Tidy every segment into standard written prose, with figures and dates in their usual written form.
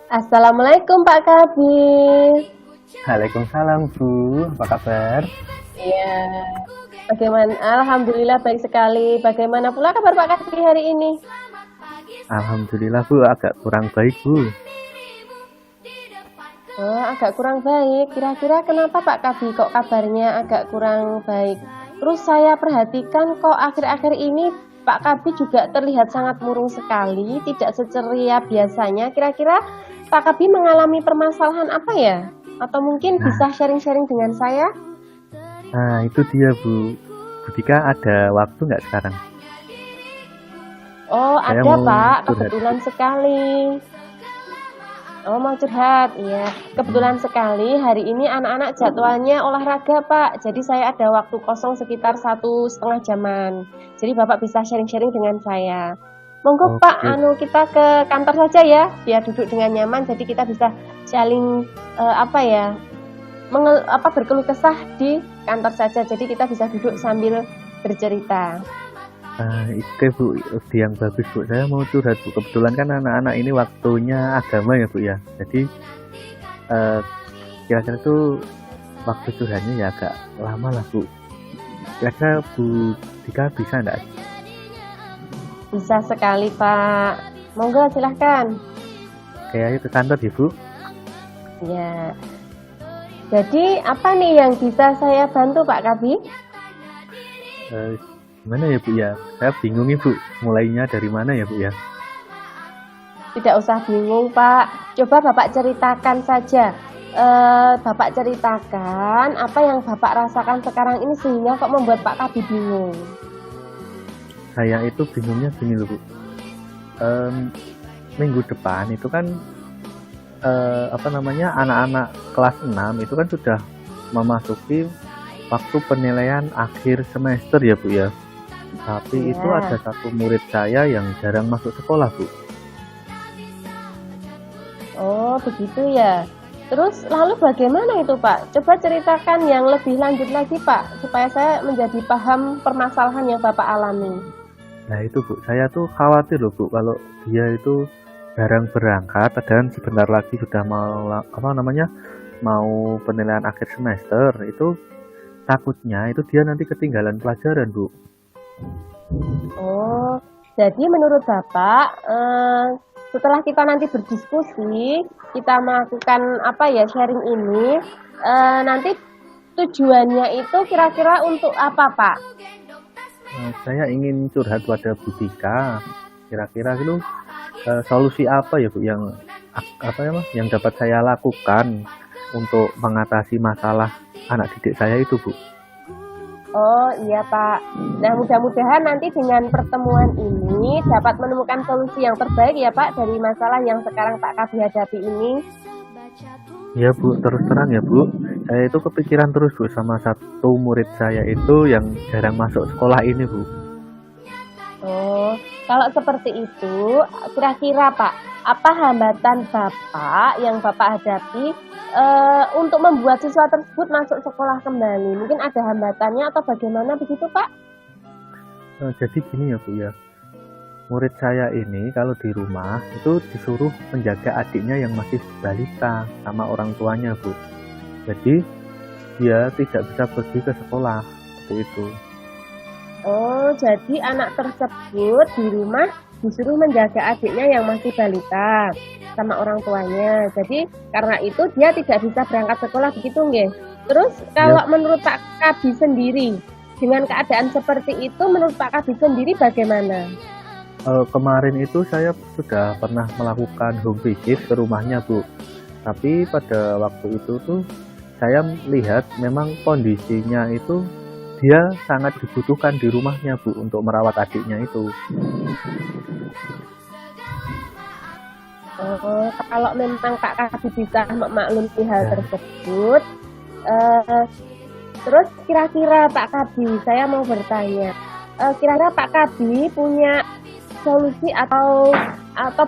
Assalamualaikum Pak Kabir. Waalaikumsalam Bu, apa kabar? Iya, bagaimana? Alhamdulillah baik sekali. Bagaimana pula kabar Pak Kabir hari ini? Alhamdulillah Bu, agak kurang baik Bu. Oh, agak kurang baik. Kira-kira kenapa Pak Kabir kok kabarnya agak kurang baik? Terus saya perhatikan kok akhir-akhir ini Pak Kabir juga terlihat sangat murung sekali, tidak seceria biasanya. Kira-kira Pak Kabir mengalami permasalahan apa ya? Atau mungkin Nah, bisa sharing-sharing dengan saya? nah, itu dia Bu. Bu Dika ada waktu nggak sekarang? Oh, Saya ada mau Pak, curhat Bu. kebetulan sekali. Oh, mau curhat, iya. Hmm. Kebetulan sekali hari ini anak-anak jadwalnya olahraga, Pak. Jadi saya ada waktu kosong sekitar 1,5 jaman. Jadi Bapak bisa sharing-sharing dengan saya. Monggo Pak, Oke, kita ke kantor saja ya, biar duduk dengan nyaman. Jadi kita bisa saling apa ya, berkeluh kesah di kantor saja. Jadi kita bisa duduk sambil bercerita. oke Bu, ide yang bagus Bu. Saya mau curhat Bu. Kebetulan kan anak-anak ini waktunya agama ya Bu ya. Jadi eh, kira-kira tuh waktu curhatnya ya agak lama lah Bu. Kira-kira Bu Dika bisa nggak? Bisa sekali, Pak. Monggo silahkan. Kayaknya ke kantor ya Bu. Ya. Jadi apa nih yang bisa saya bantu Pak Kabi? Eh, Gimana ya Bu ya? Saya bingung nih Bu, mulainya dari mana ya Bu ya? Tidak usah bingung, Pak. Coba Bapak ceritakan saja. Bapak ceritakan apa yang Bapak rasakan sekarang ini sehingga kok membuat Pak Kabi bingung. Saya itu bingungnya gini loh Bu. Em, Minggu depan itu kan apa namanya anak-anak kelas 6 itu kan sudah memasuki waktu penilaian akhir semester ya Bu ya. Tapi itu ada Ya. satu murid saya yang jarang masuk sekolah Bu. Oh, begitu ya. Terus lalu bagaimana itu, Pak? Coba ceritakan yang lebih lanjut lagi, Pak, supaya saya menjadi paham permasalahan yang Bapak alami. Nah itu Bu, saya tuh khawatir loh Bu kalau dia itu jarang berangkat dan sebentar lagi sudah mau apa namanya mau penilaian akhir semester itu takutnya itu dia nanti ketinggalan pelajaran Bu. Oh, jadi menurut Bapak, setelah kita nanti berdiskusi, kita melakukan apa ya sharing ini, nanti tujuannya itu kira-kira untuk apa, Pak? Saya ingin curhat pada Bu Dika. Kira-kira itu solusi apa ya Bu yang apa ya Mas, yang dapat saya lakukan untuk mengatasi masalah anak didik saya itu Bu. Oh iya Pak. Nah mudah-mudahan nanti dengan pertemuan ini dapat menemukan solusi yang terbaik ya Pak dari masalah yang sekarang Pak Kabi hadapi ini. Ya Bu, terus terang ya Bu, saya itu kepikiran terus Bu sama satu murid saya itu yang jarang masuk sekolah ini Bu. Oh, kalau seperti itu, kira-kira Pak, apa hambatan Bapak yang Bapak hadapi untuk membuat siswa tersebut masuk sekolah kembali? Mungkin ada hambatannya atau bagaimana begitu Pak? Jadi gini ya Bu ya, murid saya ini kalau di rumah itu disuruh menjaga adiknya yang masih balita sama orang tuanya Bu. Jadi dia tidak bisa pergi ke sekolah seperti itu. Oh, jadi anak tersebut di rumah disuruh menjaga adiknya yang masih balita sama orang tuanya. Jadi karena itu dia tidak bisa berangkat sekolah begitu nggih. Terus Ya kalau menurut Pak Kabi sendiri dengan keadaan seperti itu menurut Pak Kabi sendiri bagaimana? kemarin itu saya sudah pernah melakukan home visit ke rumahnya Bu. Tapi pada waktu itu tuh saya lihat memang kondisinya itu dia sangat dibutuhkan di rumahnya Bu untuk merawat adiknya itu. Oh, kalau memang Pak Kabi bisa memaklumi hal Ya, tersebut, eh, terus kira-kira Pak Kabi, saya mau bertanya, kira-kira Pak Kabi punya solusi atau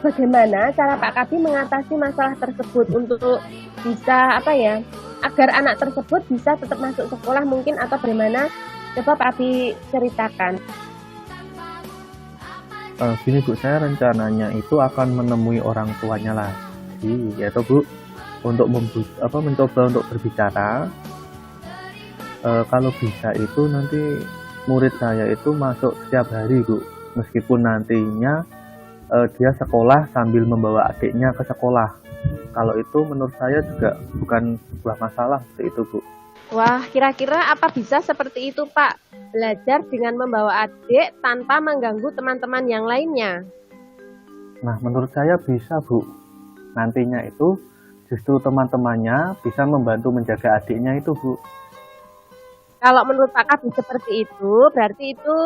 bagaimana cara Pak Kabi mengatasi masalah tersebut untuk bisa apa ya agar anak tersebut bisa tetap masuk sekolah mungkin atau bagaimana? Coba Pak Kabi ceritakan. gini Bu, saya rencananya itu akan menemui orang tuanya lah. lagi, yaitu Bu, untuk mencoba untuk berbicara. Kalau bisa itu nanti murid saya itu masuk setiap hari Bu, meskipun nantinya dia sekolah sambil membawa adiknya ke sekolah. Kalau itu menurut saya juga bukan sebuah masalah seperti itu Bu. Wah, kira-kira apa bisa seperti itu Pak? Belajar dengan membawa adik tanpa mengganggu teman-teman yang lainnya. Nah, menurut saya bisa Bu. Nantinya itu justru teman-temannya bisa membantu menjaga adiknya itu Bu. Kalau menurut Pak Kabid seperti itu, berarti itu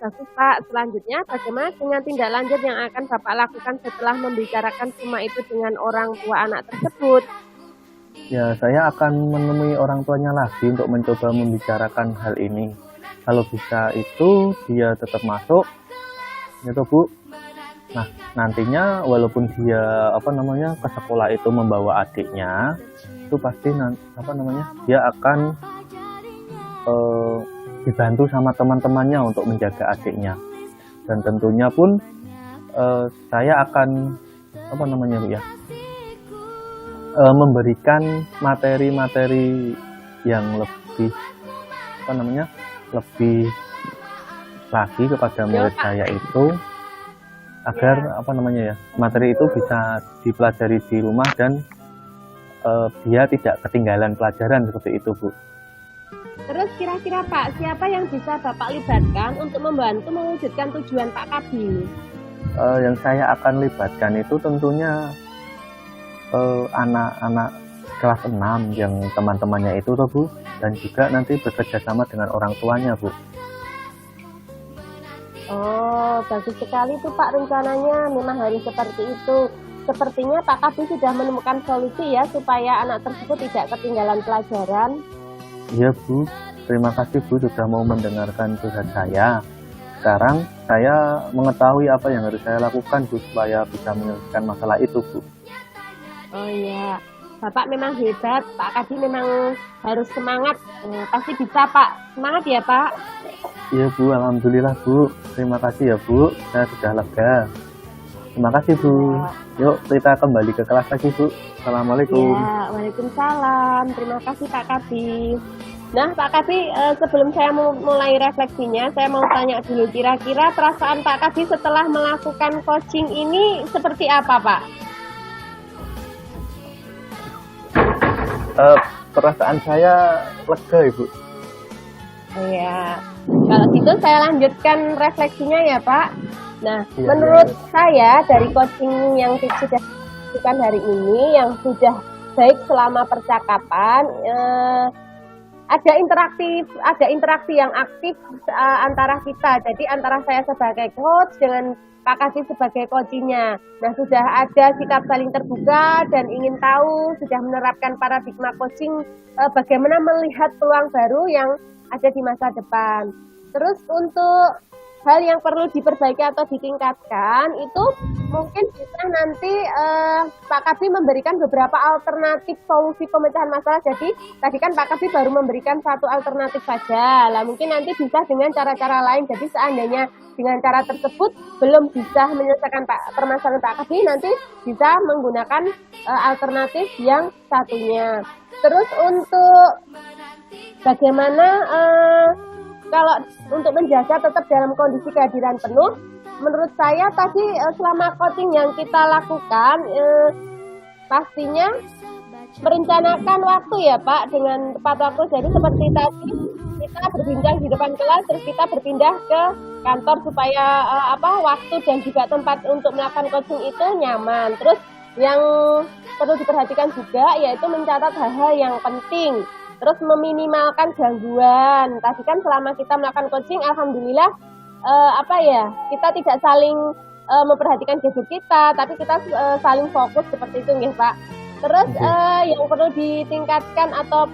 bagus Pak. Selanjutnya, bagaimana dengan tindak lanjut yang akan Bapak lakukan setelah membicarakan semua itu dengan orang tua anak tersebut? Ya, saya akan menemui orang tuanya lagi untuk mencoba membicarakan hal ini. Kalau bisa itu dia tetap masuk, gitu Bu. Nah, nantinya walaupun dia ke sekolah itu membawa adiknya, itu pasti dia akan dibantu sama teman-temannya untuk menjaga adiknya. Dan tentunya pun saya akan memberikan materi-materi yang lebih lebih lagi kepada murid saya itu agar materi itu bisa dipelajari di rumah dan dia tidak ketinggalan pelajaran seperti itu Bu. Terus kira-kira Pak, siapa yang bisa Bapak libatkan untuk membantu mewujudkan tujuan Pak Kabid? Yang saya akan libatkan itu tentunya anak-anak kelas 6 yang teman-temannya itu toh Bu, dan juga nanti bekerja sama dengan orang tuanya Bu. Oh, bagus sekali tuh Pak rencananya, memang harus seperti itu. Sepertinya Pak Kabid sudah menemukan solusi ya supaya anak tersebut tidak ketinggalan pelajaran. Iya Bu, terima kasih Bu sudah mau mendengarkan curhat saya. Sekarang saya mengetahui apa yang harus saya lakukan Bu supaya bisa menyelesaikan masalah itu Bu. Oh iya, Bapak memang hebat, Pak Kabid memang harus semangat. Pasti bisa Pak, semangat ya Pak. Iya Bu, alhamdulillah Bu, terima kasih ya Bu, saya sudah lega. Terima kasih Bu. Yuk kita kembali ke kelas lagi Bu. Assalamualaikum. Ya, waalaikumsalam. Terima kasih Pak Kabid. Nah Pak Kabid, sebelum saya mulai refleksinya, saya mau tanya dulu, kira-kira perasaan Pak Kabid setelah melakukan coaching ini seperti apa Pak? Perasaan saya lega Ibu. Iya, kalau gitu saya lanjutkan refleksinya ya Pak. Nah, Iya, menurut iya. saya dari coaching yang sudah dilakukan hari ini, yang sudah baik selama percakapan, ada interaksi yang aktif antara kita. Jadi antara saya sebagai coach dengan Pak Kabid sebagai coachingnya. Nah, sudah ada sikap saling terbuka dan ingin tahu, sudah menerapkan paradigma coaching, bagaimana melihat peluang baru yang ada di masa depan. Terus untuk hal yang perlu diperbaiki atau ditingkatkan itu mungkin bisa nanti Pak Kabid memberikan beberapa alternatif solusi pemecahan masalah. Jadi tadi kan Pak Kabid baru memberikan satu alternatif saja. Lah mungkin nanti bisa dengan cara-cara lain. Jadi seandainya dengan cara tersebut belum bisa menyelesaikan permasalahan Pak Kabid, nanti bisa menggunakan alternatif yang satunya. Terus untuk bagaimana kalau untuk menjaga tetap dalam kondisi kehadiran penuh, menurut saya tadi selama coaching yang kita lakukan pastinya merencanakan waktu ya Pak dengan tepat waktu. Jadi seperti tadi kita berbincang di depan kelas, terus kita berpindah ke kantor supaya waktu dan juga tempat untuk melakukan coaching itu nyaman. Terus yang perlu diperhatikan juga yaitu mencatat hal-hal yang penting. Terus meminimalkan gangguan. Tadi kan selama kita melakukan coaching, alhamdulillah kita tidak saling memperhatikan gadget kita, tapi kita saling fokus seperti itu ya Pak. Terus yang perlu ditingkatkan atau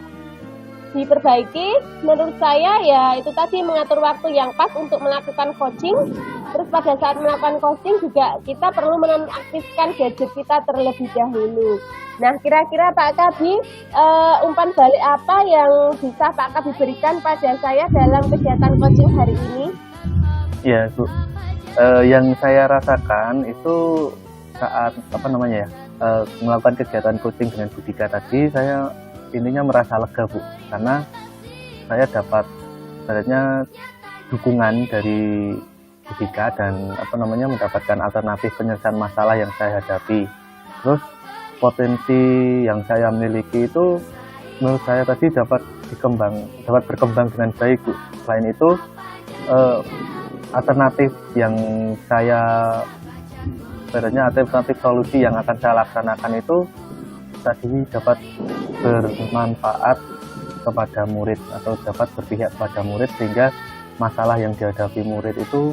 diperbaiki, menurut saya ya itu tadi mengatur waktu yang pas untuk melakukan coaching. Terus pada saat melakukan coaching juga kita perlu menonaktifkan gadget kita terlebih dahulu. Nah, kira-kira Pak Kabid, umpan balik apa yang bisa Pak Kabid berikan pada saya dalam kegiatan coaching hari ini? Ya Bu, yang saya rasakan itu saat melakukan kegiatan coaching dengan Budika tadi, saya intinya merasa lega Bu, karena saya dapat sebenarnya dukungan dari Budika dan mendapatkan alternatif penyelesaian masalah yang saya hadapi. Terus potensi yang saya miliki itu menurut saya tadi dapat berkembang dengan baik Bu. Selain itu alternatif yang saya sebenarnya alternatif solusi yang akan saya laksanakan itu tadi dapat bermanfaat kepada murid atau dapat berpihak kepada murid, sehingga masalah yang dihadapi murid itu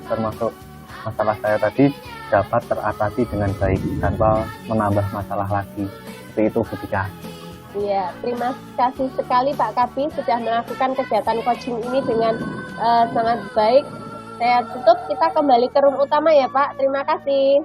termasuk masalah saya tadi dapat teratasi dengan baik tanpa menambah masalah lagi. Seperti itu Budika. Iya, terima kasih sekali Pak Kabi sudah melakukan kegiatan coaching ini dengan sangat baik. Saya tutup, kita kembali ke room utama ya Pak. Terima kasih.